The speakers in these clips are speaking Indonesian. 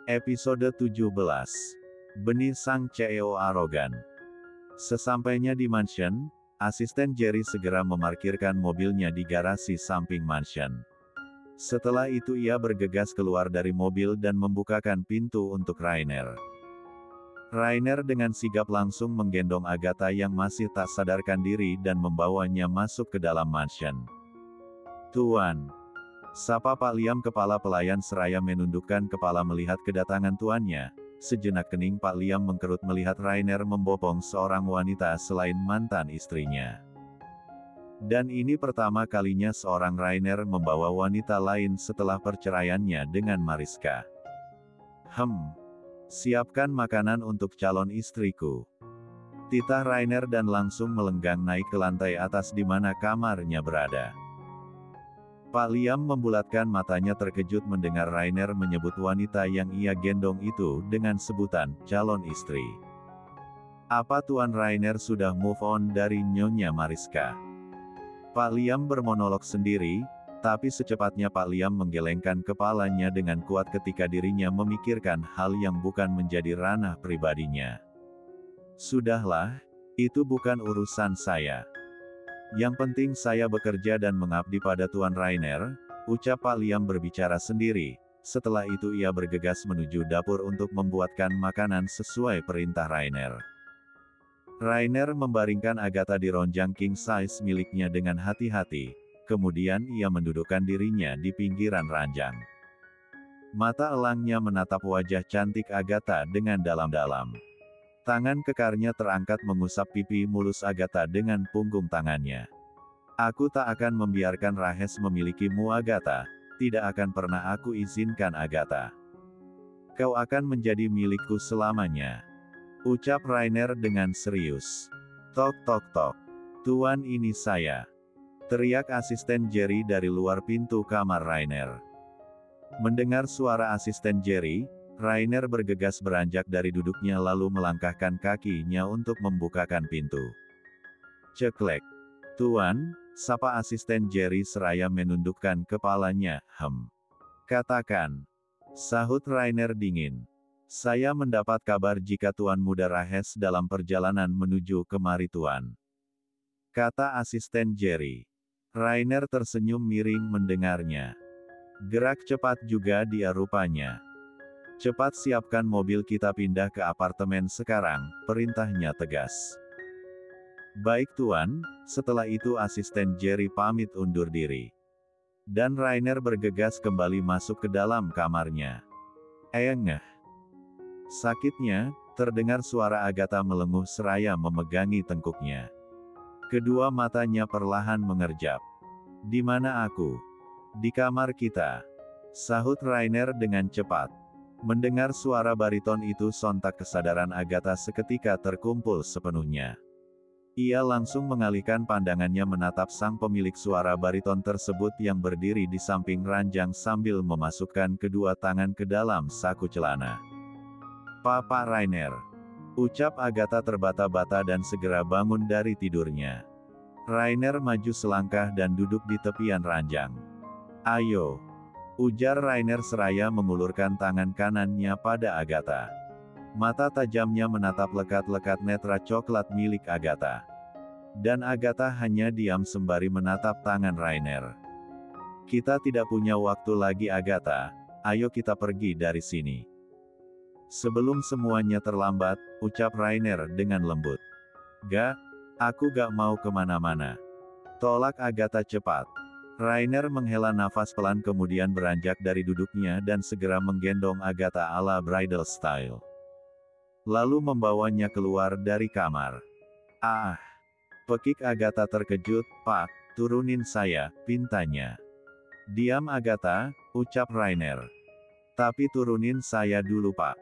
Episode 17. Benih sang CEO arogan. Sesampainya di mansion, asisten Jerry segera memarkirkan mobilnya di garasi samping mansion. Setelah itu ia bergegas keluar dari mobil dan membukakan pintu untuk Rainer. Rainer dengan sigap langsung menggendong Agatha yang masih tak sadarkan diri dan membawanya masuk ke dalam mansion. "Tuan," sapa Pak Liam kepala pelayan seraya menundukkan kepala melihat kedatangan tuannya. Sejenak kening Pak Liam mengkerut melihat Rainer membopong seorang wanita selain mantan istrinya. Dan ini pertama kalinya seorang Rainer membawa wanita lain setelah perceraiannya dengan Mariska. Siapkan makanan untuk calon istriku," titah Rainer dan langsung melenggang naik ke lantai atas di mana kamarnya berada. Pak Liam membulatkan matanya terkejut mendengar Rainer menyebut wanita yang ia gendong itu dengan sebutan calon istri. Apa Tuan Rainer sudah move on dari Nyonya Mariska? Pak Liam bermonolog sendiri, tapi secepatnya Pak Liam menggelengkan kepalanya dengan kuat ketika dirinya memikirkan hal yang bukan menjadi ranah pribadinya. "Sudahlah, itu bukan urusan saya. Yang penting saya bekerja dan mengabdi pada Tuan Rainer," ucap Pak Liam berbicara sendiri. Setelah itu ia bergegas menuju dapur untuk membuatkan makanan sesuai perintah Rainer. Rainer membaringkan Agatha di ranjang king size miliknya dengan hati-hati, kemudian ia mendudukkan dirinya di pinggiran ranjang. Mata elangnya menatap wajah cantik Agatha dengan dalam-dalam. Tangan kekarnya terangkat mengusap pipi mulus Agatha dengan punggung tangannya. "Aku tak akan membiarkan Rahes memilikimu Agatha, tidak akan pernah aku izinkan Agatha. Kau akan menjadi milikku selamanya," ucap Rainer dengan serius. "Tok tok tok. Tuan, ini saya," teriak asisten Jerry dari luar pintu kamar Rainer. Mendengar suara asisten Jerry, Rainer bergegas beranjak dari duduknya lalu melangkahkan kakinya untuk membukakan pintu. Ceklek. "Tuan," sapa asisten Jerry seraya menundukkan kepalanya. Katakan," sahut Rainer dingin. "Saya mendapat kabar jika Tuan Muda Rahes dalam perjalanan menuju kemari Tuan," kata asisten Jerry. Rainer tersenyum miring mendengarnya. Gerak cepat juga dia rupanya. "Cepat siapkan mobil, kita pindah ke apartemen sekarang," perintahnya tegas. "Baik Tuan." Setelah itu asisten Jerry pamit undur diri. Dan Rainer bergegas kembali masuk ke dalam kamarnya. Sakitnya, terdengar suara Agatha melenguh seraya memegangi tengkuknya. Kedua matanya perlahan mengerjap. "Di mana aku?" "Di kamar kita," sahut Rainer dengan cepat. Mendengar suara bariton itu sontak kesadaran Agatha seketika terkumpul sepenuhnya. Ia langsung mengalihkan pandangannya menatap sang pemilik suara bariton tersebut yang berdiri di samping ranjang sambil memasukkan kedua tangan ke dalam saku celana. "Papa Rainer," ucap Agatha terbata-bata dan segera bangun dari tidurnya. Rainer maju selangkah dan duduk di tepian ranjang. "Ayo," ujar Rainer seraya mengulurkan tangan kanannya pada Agatha. Mata tajamnya menatap lekat-lekat netra coklat milik Agatha. Dan Agatha hanya diam sembari menatap tangan Rainer. "Kita tidak punya waktu lagi Agatha, ayo kita pergi dari sini sebelum semuanya terlambat," ucap Rainer dengan lembut. "Gak, aku gak mau kemana-mana," tolak Agatha cepat. Rainer menghela nafas pelan kemudian beranjak dari duduknya dan segera menggendong Agatha ala bridal style. Lalu membawanya keluar dari kamar. Pekik Agatha terkejut. "Pak, turunin saya," pintanya. "Diam Agatha," ucap Rainer. "Tapi turunin saya dulu Pak,"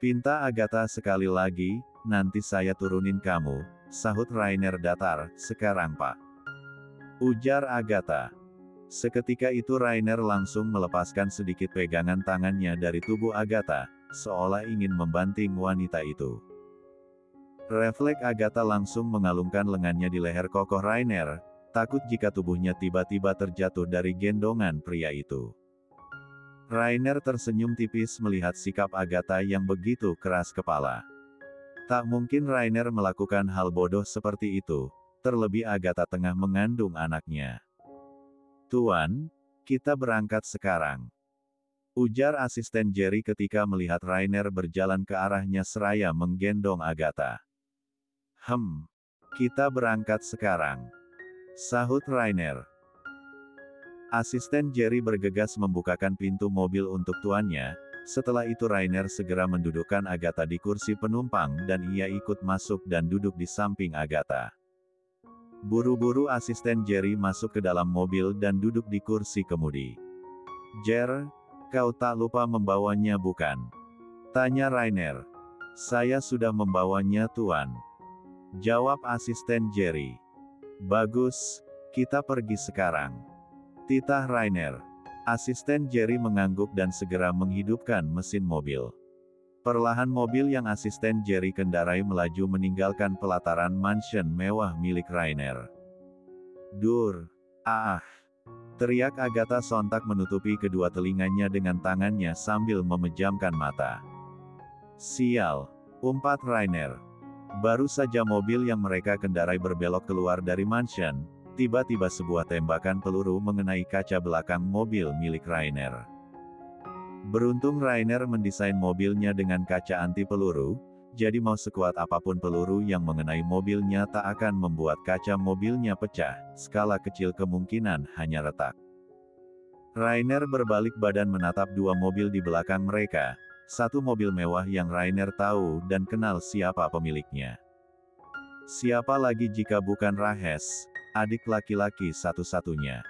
pinta Agatha sekali lagi. "Nanti saya turunin kamu," sahut Rainer datar. "Sekarang Pak," ujar Agatha. Seketika itu Rainer langsung melepaskan sedikit pegangan tangannya dari tubuh Agatha, seolah ingin membanting wanita itu. Refleks Agatha langsung mengalungkan lengannya di leher kokoh Rainer, takut jika tubuhnya tiba-tiba terjatuh dari gendongan pria itu. Rainer tersenyum tipis melihat sikap Agatha yang begitu keras kepala. Tak mungkin Rainer melakukan hal bodoh seperti itu, terlebih Agatha tengah mengandung anaknya. "Tuan, kita berangkat sekarang," ujar asisten Jerry ketika melihat Rainer berjalan ke arahnya seraya menggendong Agatha. Kita berangkat sekarang," sahut Rainer. Asisten Jerry bergegas membukakan pintu mobil untuk tuannya. Setelah itu Rainer segera mendudukkan Agatha di kursi penumpang dan ia ikut masuk dan duduk di samping Agatha. Buru-buru asisten Jerry masuk ke dalam mobil dan duduk di kursi kemudi. "Jer, kau tak lupa membawanya bukan?" tanya Rainer. "Saya sudah membawanya tuan," jawab asisten Jerry. "Bagus, kita pergi sekarang," titah Rainer. Asisten Jerry mengangguk dan segera menghidupkan mesin mobil. Perlahan mobil yang asisten Jerry kendarai melaju meninggalkan pelataran mansion mewah milik Rainer. "Dur! Ah!" teriak Agatha sontak menutupi kedua telinganya dengan tangannya sambil memejamkan mata. "Sial!" umpat Rainer. Baru saja mobil yang mereka kendarai berbelok keluar dari mansion, tiba-tiba sebuah tembakan peluru mengenai kaca belakang mobil milik Rainer. Beruntung Rainer mendesain mobilnya dengan kaca anti peluru, jadi mau sekuat apapun peluru yang mengenai mobilnya tak akan membuat kaca mobilnya pecah, skala kecil kemungkinan hanya retak. Rainer berbalik badan menatap dua mobil di belakang mereka, satu mobil mewah yang Rainer tahu dan kenal siapa pemiliknya. Siapa lagi jika bukan Rahes, adik laki-laki satu-satunya.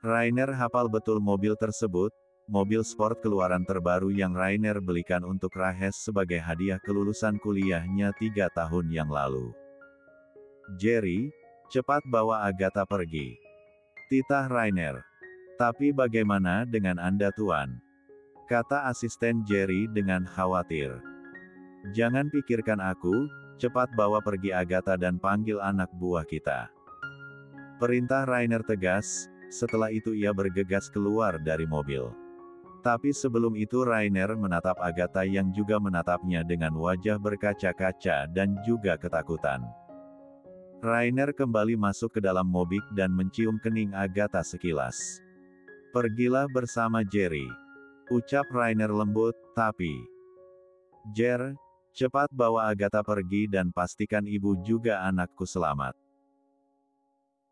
Rainer hafal betul mobil tersebut, mobil sport keluaran terbaru yang Rainer belikan untuk Rahes sebagai hadiah kelulusan kuliahnya 3 tahun yang lalu. "Jerry, cepat bawa Agatha pergi," titah Rainer. "Tapi bagaimana dengan Anda tuan?" kata asisten Jerry dengan khawatir. "Jangan pikirkan aku, cepat bawa pergi Agatha dan panggil anak buah kita," perintah Rainer tegas. Setelah itu ia bergegas keluar dari mobil. Tapi sebelum itu Rainer menatap Agatha yang juga menatapnya dengan wajah berkaca-kaca dan juga ketakutan. Rainer kembali masuk ke dalam mobil dan mencium kening Agatha sekilas. "Pergilah bersama Jerry," ucap Rainer lembut, tapi, "Jer, cepat bawa Agatha pergi dan pastikan ibu juga anakku selamat.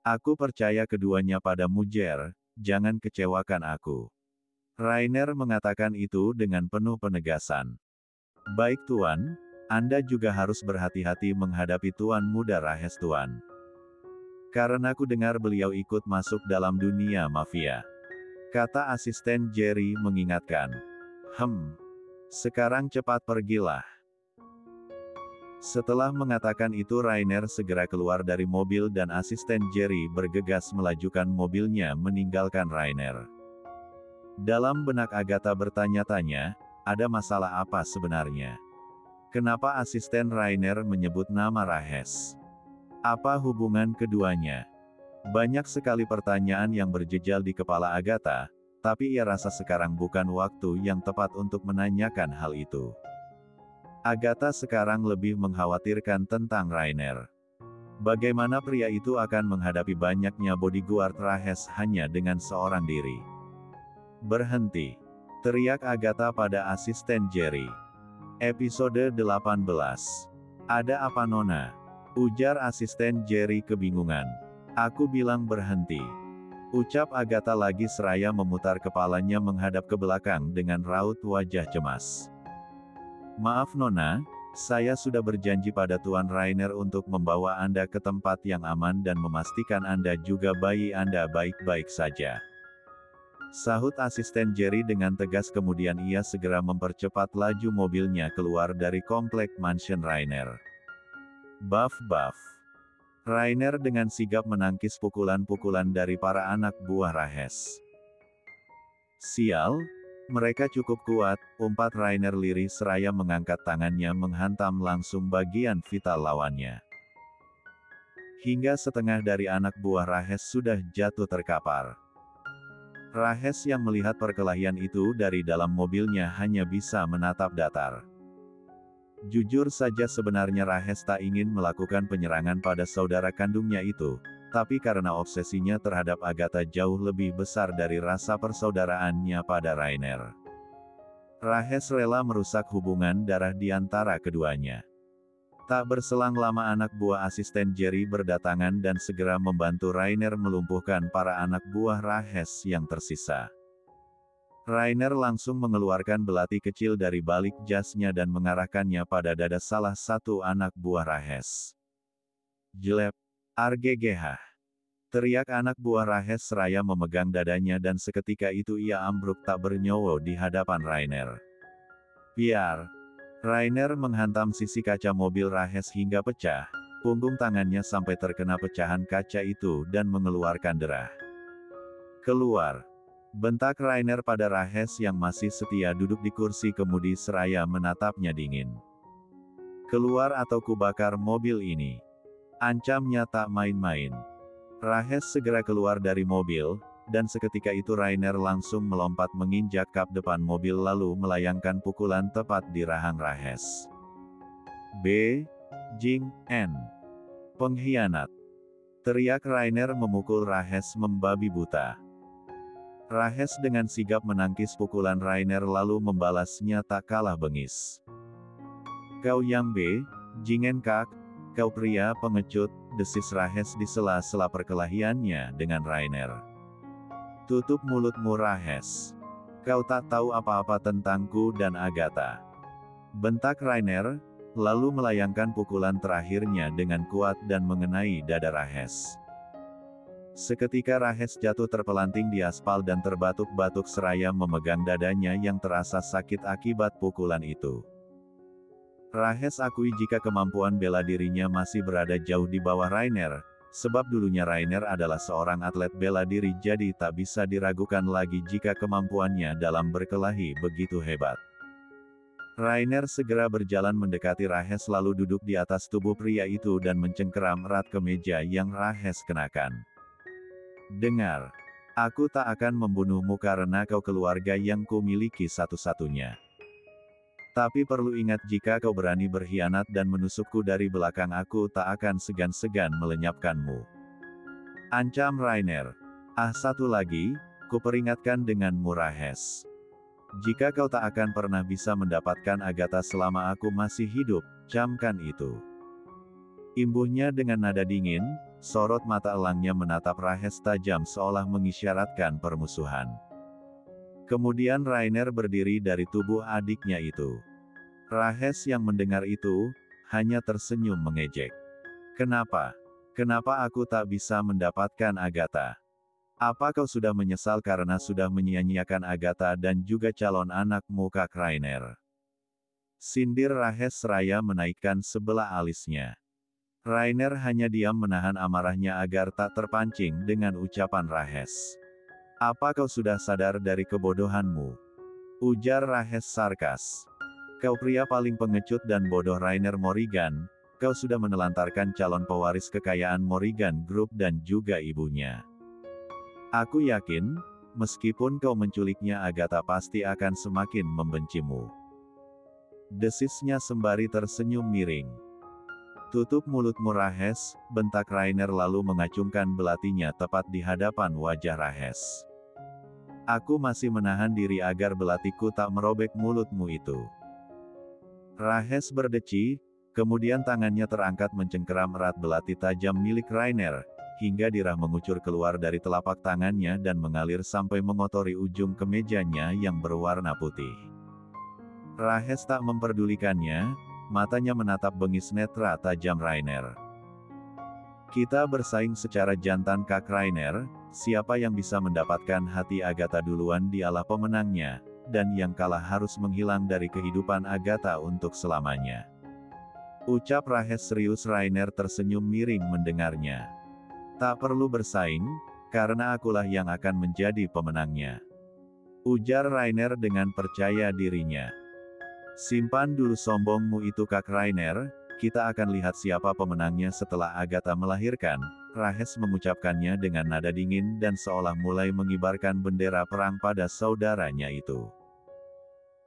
Aku percaya keduanya padamu Jer, jangan kecewakan aku." Rainer mengatakan itu dengan penuh penegasan. "Baik tuan, Anda juga harus berhati-hati menghadapi tuan muda Rahes tuan. Karena aku dengar beliau ikut masuk dalam dunia mafia," kata asisten Jerry mengingatkan. Sekarang cepat pergilah." Setelah mengatakan itu Rainer segera keluar dari mobil dan asisten Jerry bergegas melajukan mobilnya meninggalkan Rainer. Dalam benak Agatha bertanya-tanya, ada masalah apa sebenarnya? Kenapa asisten Rainer menyebut nama Rahes? Apa hubungan keduanya? Banyak sekali pertanyaan yang berjejal di kepala Agatha, tapi ia rasa sekarang bukan waktu yang tepat untuk menanyakan hal itu. Agatha sekarang lebih mengkhawatirkan tentang Rainer. Bagaimana pria itu akan menghadapi banyaknya bodyguard Rahes hanya dengan seorang diri? "Berhenti!" teriak Agatha pada asisten Jerry. Episode 18. "Ada apa Nona?" ujar asisten Jerry kebingungan. "Aku bilang berhenti," ucap Agatha lagi seraya memutar kepalanya menghadap ke belakang dengan raut wajah cemas. "Maaf Nona, saya sudah berjanji pada Tuan Rainer untuk membawa Anda ke tempat yang aman dan memastikan Anda juga bayi Anda baik-baik saja," sahut asisten Jerry dengan tegas kemudian ia segera mempercepat laju mobilnya keluar dari komplek mansion Rainer. Baf-baf. Rainer dengan sigap menangkis pukulan-pukulan dari para anak buah Rahes. "Sial, Mereka cukup kuat, umpat Rainer lirih seraya mengangkat tangannya menghantam langsung bagian vital lawannya. Hingga setengah dari anak buah Rahes sudah jatuh terkapar. Rahes yang melihat perkelahian itu dari dalam mobilnya hanya bisa menatap datar. Jujur saja sebenarnya Rahes tak ingin melakukan penyerangan pada saudara kandungnya itu, tapi karena obsesinya terhadap Agatha jauh lebih besar dari rasa persaudaraannya pada Rainer. Rahes rela merusak hubungan darah di antara keduanya. Tak berselang lama anak buah asisten Jerry berdatangan dan segera membantu Rainer melumpuhkan para anak buah Rahes yang tersisa. Rainer langsung mengeluarkan belati kecil dari balik jasnya dan mengarahkannya pada dada salah satu anak buah Rahes. Jelep! RGGH! Teriak anak buah Rahes seraya memegang dadanya dan seketika itu ia ambruk tak bernyawa di hadapan Rainer. Piar! Rainer menghantam sisi kaca mobil Rahes hingga pecah, punggung tangannya sampai terkena pecahan kaca itu dan mengeluarkan darah. Keluar! Bentak Rainer pada Rahes yang masih setia duduk di kursi kemudi seraya menatapnya dingin. Keluar atau kubakar mobil ini. Ancamnya tak main-main. Rahes segera keluar dari mobil, dan seketika itu Rainer langsung melompat menginjak kap depan mobil lalu melayangkan pukulan tepat di rahang Rahes. B. Jing N. Pengkhianat! Teriak Rainer memukul Rahes membabi buta. Rahes dengan sigap menangkis pukulan Rainer lalu membalasnya tak kalah bengis. Kau yang B. Jingen kak, kau pria pengecut, desis Rahes di sela-sela perkelahiannya dengan Rainer. Tutup mulutmu Rahes. Kau tak tahu apa-apa tentangku dan Agatha. Bentak Rainer, lalu melayangkan pukulan terakhirnya dengan kuat dan mengenai dada Rahes. Seketika Rahes jatuh terpelanting di aspal dan terbatuk-batuk seraya memegang dadanya yang terasa sakit akibat pukulan itu. Rahes akui jika kemampuan bela dirinya masih berada jauh di bawah Rainer, sebab dulunya Rainer adalah seorang atlet bela diri jadi tak bisa diragukan lagi jika kemampuannya dalam berkelahi begitu hebat. Rainer segera berjalan mendekati Rahes lalu duduk di atas tubuh pria itu dan mencengkeram erat kemeja yang Rahes kenakan. Dengar, aku tak akan membunuhmu karena kau keluarga yang kumiliki satu-satunya. Tapi perlu ingat jika kau berani berkhianat dan menusukku dari belakang aku tak akan segan-segan melenyapkanmu. Ancam Rainer. Ah satu lagi, kuperingatkan denganmu Rahes. Jika kau tak akan pernah bisa mendapatkan Agatha selama aku masih hidup, camkan itu. Imbuhnya dengan nada dingin, sorot mata elangnya menatap Rahes tajam seolah mengisyaratkan permusuhan. Kemudian Rainer berdiri dari tubuh adiknya itu. Rahes yang mendengar itu, hanya tersenyum mengejek. Kenapa? Kenapa aku tak bisa mendapatkan Agatha? Apa kau sudah menyesal karena sudah menyia-nyiakan Agatha dan juga calon anakmu Kak Rainer? Sindir Rahes seraya menaikkan sebelah alisnya. Rainer hanya diam menahan amarahnya agar tak terpancing dengan ucapan Rahes. Apa kau sudah sadar dari kebodohanmu? Ujar Rahes sarkas. Kau pria paling pengecut dan bodoh Rainer Morrigan, kau sudah menelantarkan calon pewaris kekayaan Morrigan Group dan juga ibunya. Aku yakin, meskipun kau menculiknya Agatha pasti akan semakin membencimu. Desisnya sembari tersenyum miring. Tutup mulutmu Rahes, bentak Rainer lalu mengacungkan belatinya tepat di hadapan wajah Rahes. Aku masih menahan diri agar belatiku tak merobek mulutmu itu. Rahes berdeci, kemudian tangannya terangkat mencengkeram erat belati tajam milik Rainer, hingga darah mengucur keluar dari telapak tangannya dan mengalir sampai mengotori ujung kemejanya yang berwarna putih. Rahes tak memperdulikannya, matanya menatap bengis netra tajam Rainer. Kita bersaing secara jantan Kak Rainer, siapa yang bisa mendapatkan hati Agatha duluan dialah pemenangnya, dan yang kalah harus menghilang dari kehidupan Agatha untuk selamanya. Ucap Rahes serius. Rainer tersenyum miring mendengarnya. Tak perlu bersaing, karena akulah yang akan menjadi pemenangnya. Ujar Rainer dengan percaya dirinya. Simpan dulu sombongmu itu Kak Rainer, kita akan lihat siapa pemenangnya setelah Agatha melahirkan. Rahes mengucapkannya dengan nada dingin dan seolah mulai mengibarkan bendera perang pada saudaranya itu.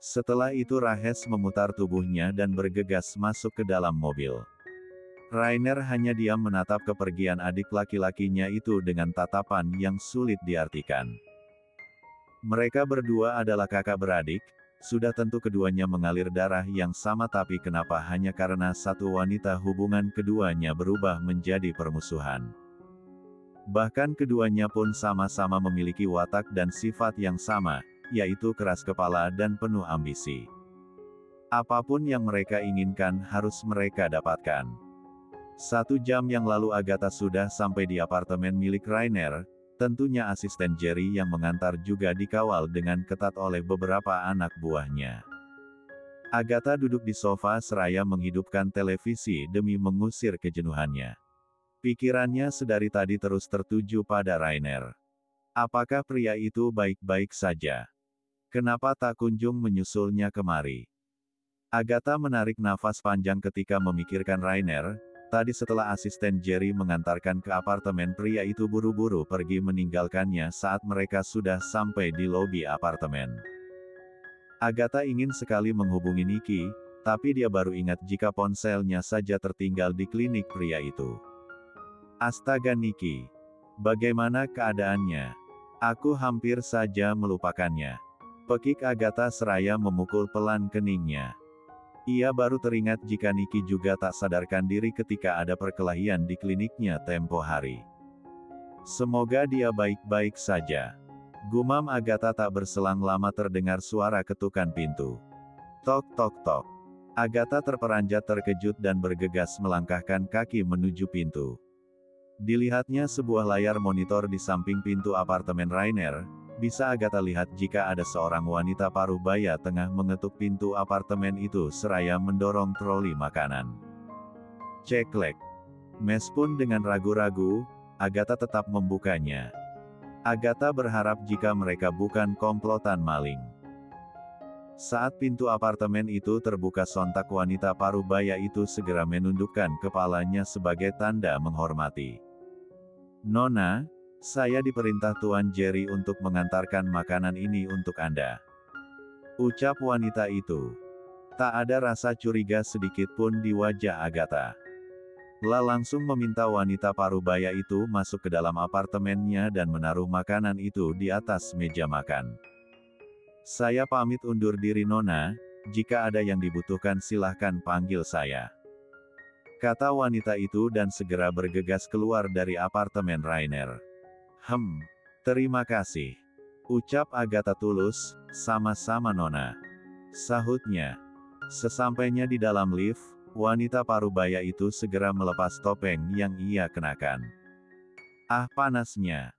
Setelah itu Rahes memutar tubuhnya dan bergegas masuk ke dalam mobil. Rainer hanya diam menatap kepergian adik laki-lakinya itu dengan tatapan yang sulit diartikan. Mereka berdua adalah kakak beradik, sudah tentu keduanya mengalir darah yang sama tapi kenapa hanya karena satu wanita hubungan keduanya berubah menjadi permusuhan. Bahkan keduanya pun sama-sama memiliki watak dan sifat yang sama, yaitu keras kepala dan penuh ambisi. Apapun yang mereka inginkan harus mereka dapatkan. 1 jam yang lalu Agatha sudah sampai di apartemen milik Rainer. Tentunya asisten Jerry yang mengantar juga dikawal dengan ketat oleh beberapa anak buahnya. Agatha duduk di sofa seraya menghidupkan televisi demi mengusir kejenuhannya. Pikirannya sedari tadi terus tertuju pada Rainer. Apakah pria itu baik-baik saja? Kenapa tak kunjung menyusulnya kemari? Agatha menarik nafas panjang ketika memikirkan Rainer. Tadi setelah asisten Jerry mengantarkan ke apartemen, pria itu buru-buru pergi meninggalkannya saat mereka sudah sampai di lobi apartemen. Agatha ingin sekali menghubungi Nikki, tapi dia baru ingat jika ponselnya saja tertinggal di klinik pria itu. Astaga Nikki, bagaimana keadaannya? Aku hampir saja melupakannya. Pekik Agatha seraya memukul pelan keningnya. Ia baru teringat jika Nikki juga tak sadarkan diri ketika ada perkelahian di kliniknya tempo hari. Semoga dia baik-baik saja. Gumam Agatha tak berselang lama terdengar suara ketukan pintu. Tok tok tok. Agatha terperanjat terkejut dan bergegas melangkahkan kaki menuju pintu. Dilihatnya sebuah layar monitor di samping pintu apartemen Rainer. Bisa Agatha lihat jika ada seorang wanita paruh baya tengah mengetuk pintu apartemen itu seraya mendorong troli makanan. Ceklek. Meskipun dengan ragu-ragu, Agatha tetap membukanya. Agatha berharap jika mereka bukan komplotan maling. Saat pintu apartemen itu terbuka sontak wanita paruh baya itu segera menundukkan kepalanya sebagai tanda menghormati. Nona, saya diperintah Tuan Jerry untuk mengantarkan makanan ini untuk Anda. Ucap wanita itu. Tak ada rasa curiga sedikit pun di wajah Agatha. Langsung meminta wanita parubaya itu masuk ke dalam apartemennya dan menaruh makanan itu di atas meja makan. Saya pamit undur diri Nona, jika ada yang dibutuhkan silahkan panggil saya. Kata wanita itu dan segera bergegas keluar dari apartemen Rainer. Terima kasih. Ucap Agatha tulus, sama-sama Nona. Sahutnya. Sesampainya di dalam lift, wanita parubaya itu segera melepas topeng yang ia kenakan. Ah panasnya.